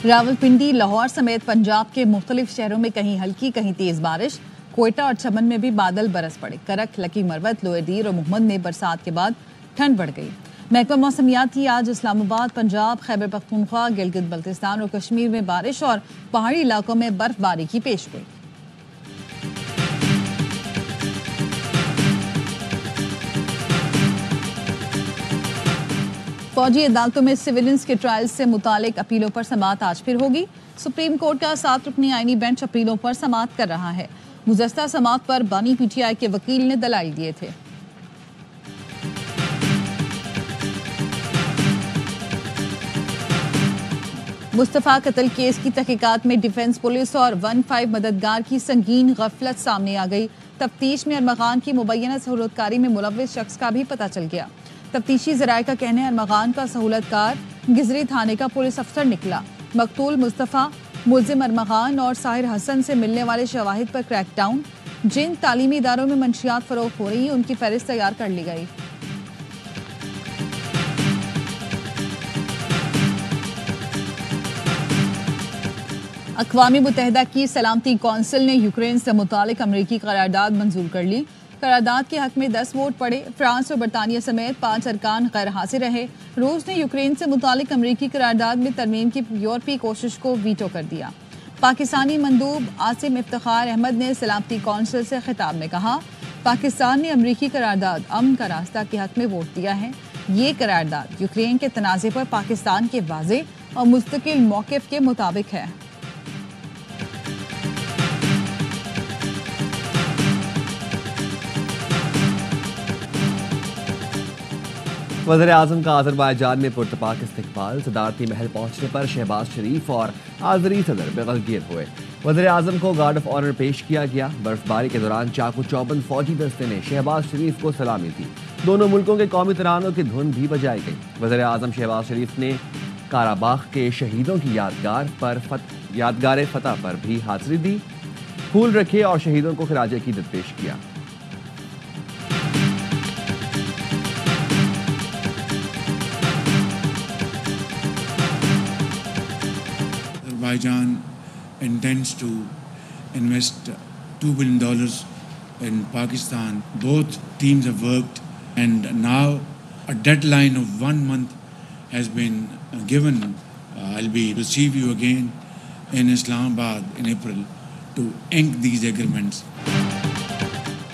रावलपिंडी, लाहौर समेत पंजाब के मुख्तलिफ शहरों में कहीं हल्की कहीं तेज बारिश। कोयटा और चमन में भी बादल बरस पड़े। करक, लकी मरवत, लोअर दीर और मोहम्मद में बरसात के बाद ठंड बढ़ गई। महकमा मौसमियात की आज इस्लामाबाद, पंजाब, खैबर पख्तूनख्वा, गिलगित बल्तिस्तान और कश्मीर में बारिश और पहाड़ी इलाकों में बर्फबारी की पेशगोई। फौजी अदालतों में सिविलियंस के ट्रायल्स से मुतालिक अपीलों पर समाअत आज फिर होगी। सुप्रीम कोर्ट का 7 रुकनी आईनी बेंच अपीलों पर समाअत कर रहा है। गुज़श्ता समाअत पर बानी पीटीआई के वकील ने दलाइल दिए थे। मुस्तफ़ा कत्ल केस की तहकीकात में डिफेंस पुलिस और 15 मददगार की संगीन गफलत सामने आ गई। तफ्तीश में अरमगान की मुबैना सहूलतकारी में मुलव्विस शख्स का भी पता चल गया। तफ्तीशी ज़राए का कहना है अरमगान का सहूलतकार गिजरी थाने का पुलिस अफसर निकला। मकतूल मुस्तफ़ा, मुल्जिम अरमगान और साहिर हसन से मिलने वाले शवाहिद पर क्रैकडाउन। जिन तालीमी इदारों में मंशियात फरोख्त हो रही उनकी फहरिस्त तैयार कर ली गई। अक़वाम मुत्तहिदा की सलामती कौंसिल ने यूक्रेन से मुतालिक अमरीकी करारदाद मंजूर कर ली। करारदाद के हक में 10 वोट पड़े। फ्रांस और बरतानिया समेत 5 अरकान गैर हाजिर रहे। रूस ने यूक्रेन से मुतालिक अमरीकी करारदाद में तरमीम की यूरोपीय कोशिश को वीटो कर दिया। पाकिस्तानी मंदूब आसिम इफ्तिखार अहमद ने सलामती कौंसिल से खिताब में कहा, पाकिस्तान ने अमरीकी करारदाद अमन का रास्ता के हक में वोट दिया है। ये करारदाद यूक्रेन के तनाज़े पर पाकिस्तान के वाज़ेह और मुस्तकिल मौक़िफ़ के मुताबिक है। वज़ीर आज़म का अज़रबैजान में पुरतपाक इस्तकबाल। सदारती महल पहुंचने पर शहबाज शरीफ और आज़री सदर बेगलगीर हुए। वज़ीर आज़म को गार्ड ऑफ ऑनर पेश किया गया। बर्फबारी के दौरान चाकू चौबंद फौजी दस्ते ने शहबाज शरीफ को सलामी दी। दोनों मुल्कों के कौमी तरानों की धुन भी बजाई गई। वज़ीर आज़म शहबाज शरीफ ने काराबाग के शहीदों की यादगार फतह पर भी हाज़िरी दी, फूल रखे और शहीदों को खिराज अकीदत पेश किया। Azerbaijan intends to invest $2 billion in Pakistan. Both teams have worked, and now a deadline of 1 month has been given. I'll be receive you again in Islamabad in April to ink these agreements.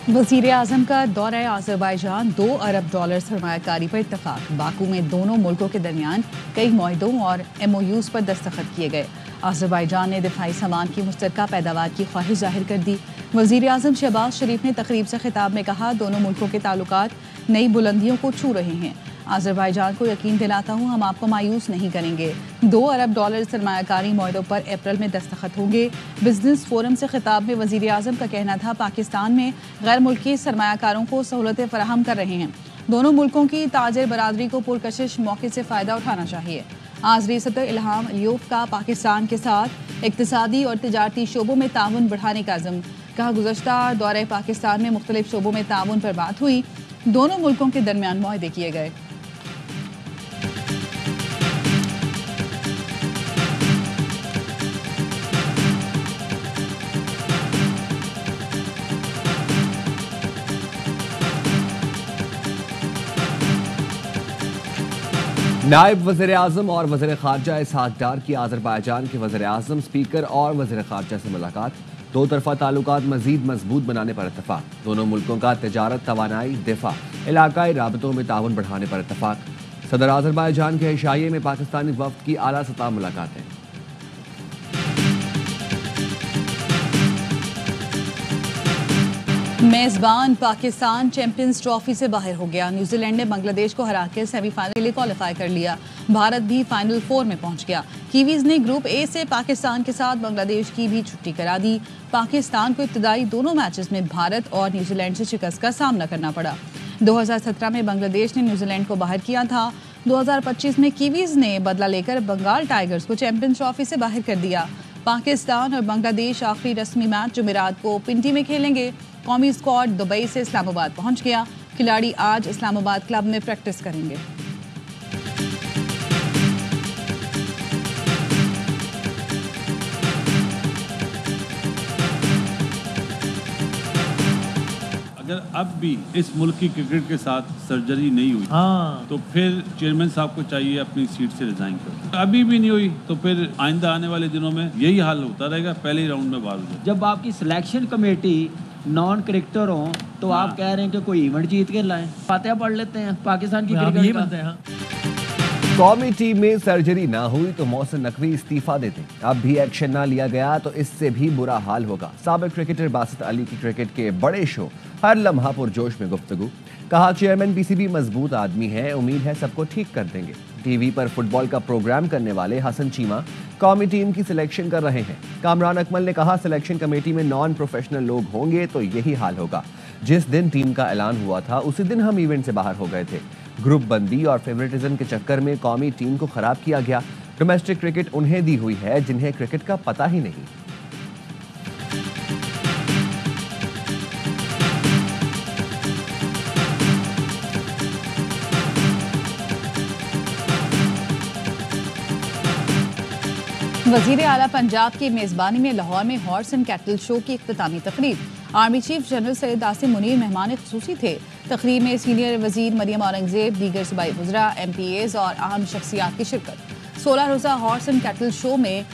वज़ीर आज़म का दौरा Azerbaijan, $2 अरब सरमायाकारी पर इत्तफाक। Baku में दोनों मुल्कों के दरमियान कई मुआहदों और MOUs पर दस्तखत किए गए। अज़रबैजान ने दिफाई सामान की मुश्तरका पैदावार की ख्वाहिश जाहिर कर दी। वज़ीर आज़म शहबाज शरीफ ने तकरीब से खिताब में कहा, दोनों मुल्कों के ताल्लुकात नई बुलंदियों को छू रहे हैं। अज़रबैजान को यकीन दिलाता हूँ हम आपको मायूस नहीं करेंगे। $2 अरब सरमायाकारी मुआहदों पर अप्रैल में दस्तखत होंगे। बिजनेस फोरम से खिताब में वज़ीर आज़म का कहना था, पाकिस्तान में गैर मुल्की सरमायाकारों को सहूलतें फराहम कर रहे हैं। दोनों मुल्कों की ताजिर बरादरी को पुरकशिश मौके से फ़ायदा उठाना चाहिए। आज़री सदर इल्हाम अलियोफ का पाकिस्तान के साथ इक़्तिसादी और तिजारती शोबों में ताउन बढ़ाने का अज़्म। कहा, गुज़श्ता दौरे पाकिस्तान में मुख्तलिफ शोबों में ताउन पर बात हुई। दोनों मुल्कों के दरमियान मुआहदे किए गए। नायब वज़ीर आज़म और वज़ीर ख़ारजा इसहाक़ डार की अज़रबैजान के वज़ीर आज़म, स्पीकर और वज़ीर ख़ारजा से मुलाकात। दो तरफ़ा ताल्लुकात मज़ीद मजबूत बनाने पर इत्तफ़ाक़। दोनों मुल्कों का तिजारत, तवानाई, दिफ़ा, इलाक़ाई राबतों में ताउन बढ़ाने पर इत्तफ़ाक़। सदर अज़रबैजान के इशाइये में पाकिस्तानी वफ़द की आला सतह मुलाकातें। मेज़बान पाकिस्तान चैंपियंस ट्रॉफी से बाहर हो गया। न्यूजीलैंड ने बांग्लादेश को हराकर सेमीफाइनल के लिए क्वालिफाई कर लिया। भारत भी फाइनल 4 में पहुंच गया। कीवीज ने ग्रुप ए से पाकिस्तान के साथ बांग्लादेश की भी छुट्टी करा दी। पाकिस्तान को इब्तदाई दोनों मैचेस में भारत और न्यूजीलैंड से शिकस्त का सामना करना पड़ा। 2017 में बांग्लादेश ने न्यूजीलैंड को बाहर किया था। 2025 में कीवीज ने बदला लेकर बंगाल टाइगर्स को चैंपियंस ट्रॉफी से बाहर कर दिया। पाकिस्तान और बांग्लादेश आखिरी रस्मी मैच जुमेरात को पिंडी में खेलेंगे। कौमी स्क्वाड दुबई से इस्लामाबाद पहुंच गया। खिलाड़ी आज इस्लामाबाद क्लब में प्रैक्टिस करेंगे। अब भी इस मुल्क की क्रिकेट के साथ सर्जरी नहीं हुई तो फिर चेयरमैन साहब को चाहिए अपनी सीट से रिजाइन कर। अभी भी नहीं हुई तो फिर आइंदा आने वाले दिनों में यही हाल होता रहेगा, पहले ही राउंड में बाहर हो जाए। जब आपकी सिलेक्शन कमेटी नॉन क्रिकेटर हो तो आप कह रहे हैं कि कोई इवेंट जीत के लाएं। फातिहा पढ़ लेते हैं पाकिस्तान की क्रिकेट का। कौमी टीम में सर्जरी ना हुई तो मोहसिन नकवी इस्तीफा देते, अब भी एक्शन ना लिया गया तो इससे भी बुरा हाल होगा। साबिक क्रिकेटर बासित अली की क्रिकेट के बड़े शो हर लम्हा पुरजोश में गुफ्तगू, कहा चेयरमैन पीसीबी मजबूत आदमी है, उम्मीद है सबको ठीक कर देंगे। टीवी पर फुटबॉल का प्रोग्राम करने वाले हसन चीमा कौमी टीम की सिलेक्शन कर रहे हैं। कामरान अकमल ने कहा सिलेक्शन कमेटी में नॉन प्रोफेशनल लोग होंगे तो यही हाल होगा। जिस दिन टीम का ऐलान हुआ था उसी दिन हम इवेंट से बाहर हो गए थे। ग्रुप बंदी और फेवरेटिज्म के चक्कर में कौमी टीम को खराब किया गया। डोमेस्टिक क्रिकेट उन्हें दी हुई है जिन्हें क्रिकेट का पता ही नहीं। वजीर आला पंजाब की मेजबानी में लाहौर में हॉर्स एंड कैटल शो की इख्तितामी तकरीब। Army chief general Syed Asim Munir मेहमान खुसूसी थे। तकरीब में सीनियर वजीर मरियम औरंगजेब, दीगर सूबाई वज़रा, MPAs और अहम शख्सियात की शिरकत। 16 रोज़ा हॉर्स एंड कैटल शो में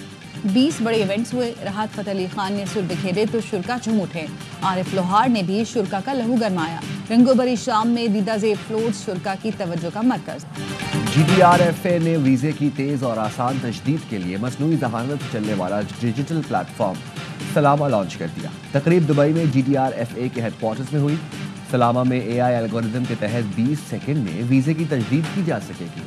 20 बड़े इवेंट्स हुए। राहत फ़तेह अली खान ने सुर बिखेरे तो शुरका झूम उठे। आरिफ लोहार ने भी शुरका का लहू गरमाया। रंगोबरी शाम में दीदा ज़ेब फ्लोट्स शुरका की तवज्जो का मरकज। GDRFA ने वीजे की तेज और आसान तजदीद के लिए मसनूई ज़हानत से चलने वाला डिजिटल प्लेटफॉर्म सलामा लॉन्च कर दिया। तकरीब दुबई में GDRFA के हेडक्वार्टर्स में हुई। सलामा में AI एल्गोरिथम के तहत 20 सेकंड में वीजे की तजदीद की जा सकेगी।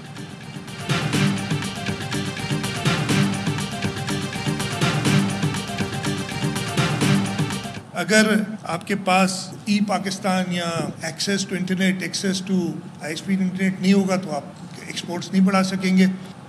अगर आपके पास E-पाकिस्तान या access to internet, access to high speed internet नहीं होगा तो आप एक्सपोर्ट्स नहीं बढ़ा सकेंगे।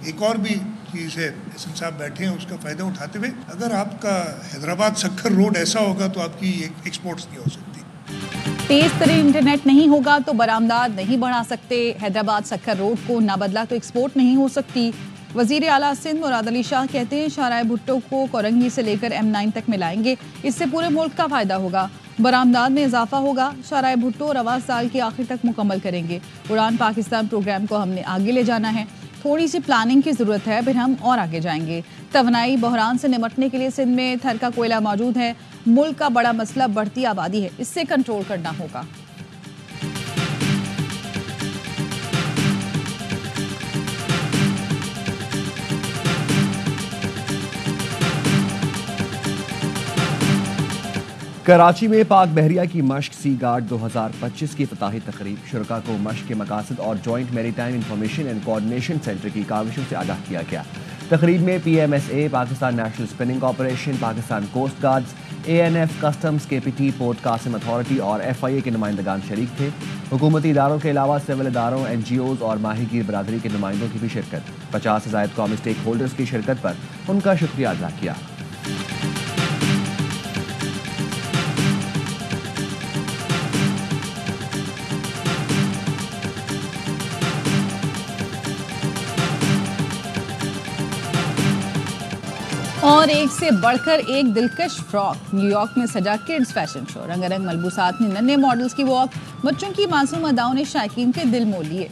एक और भी चीज़ है, SM साहब बैठे हैं, उसका फ़ायदा उठाते हुए अगर आपका हैदराबाद सक्खर रोड ऐसा होगा तो आपकी एक्सपोर्ट्स नहीं हो सकती। तेज तरीन इंटरनेट नहीं होगा तो बरामदात नहीं बढ़ा सकते। हैदराबाद सक्खर रोड को ना बदला तो एक्सपोर्ट नहीं हो सकती। वजीर आला सिंध मुराद अली शाह कहते हैं शाहराह भुट्टो को कोरंगी से लेकर M9 तक मिलाएंगे, इससे पूरे मुल्क का फायदा होगा। बरामदात में इजाफा होगा। शाहराह भुट्टो रवां साल के आखिर तक मुकम्मल करेंगे। उड़ान पाकिस्तान प्रोग्राम को हमने आगे ले जाना है, थोड़ी सी प्लानिंग की ज़रूरत है, फिर हम और आगे जाएंगे। तवानाई बहरान से निपटने के लिए सिंध में थर का कोयला मौजूद है। मुल्क का बड़ा मसला बढ़ती आबादी है, इससे कंट्रोल करना होगा। कराची में पाक बहरिया की मश्क सी गार्ड 2025 की इफ्तिताही तकरीब। शुरका को मश्क के मकासद और joint maritime information and coordination centre की काविशों से आगाह किया गया। तकरीब में PMSA, Pakistan national spinning corporation, Pakistan coast guards, ANF, customs, KPT, port Qasim authority और FIA के नुमाइंदगान शरीक थे। हुकूमती इदारों के अलावा सिविल इदारों, NGOs और माहीगीर बरादरी के नुमाइंदों की भी शिरकत। 50 से ज़ायद कौमी स्टेक होल्डर्स की शिरकत पर उनका शुक्रिया अदा किया। और एक से बढ़कर एक दिलकश फ्रॉक, न्यूयॉर्क में सजा किड्स फैशन शो। रंगारंग मलबूसात में नन्हे मॉडल्स की वॉक, बच्चों की मासूम अदाओं ने शायकीन के दिल मोह लिए।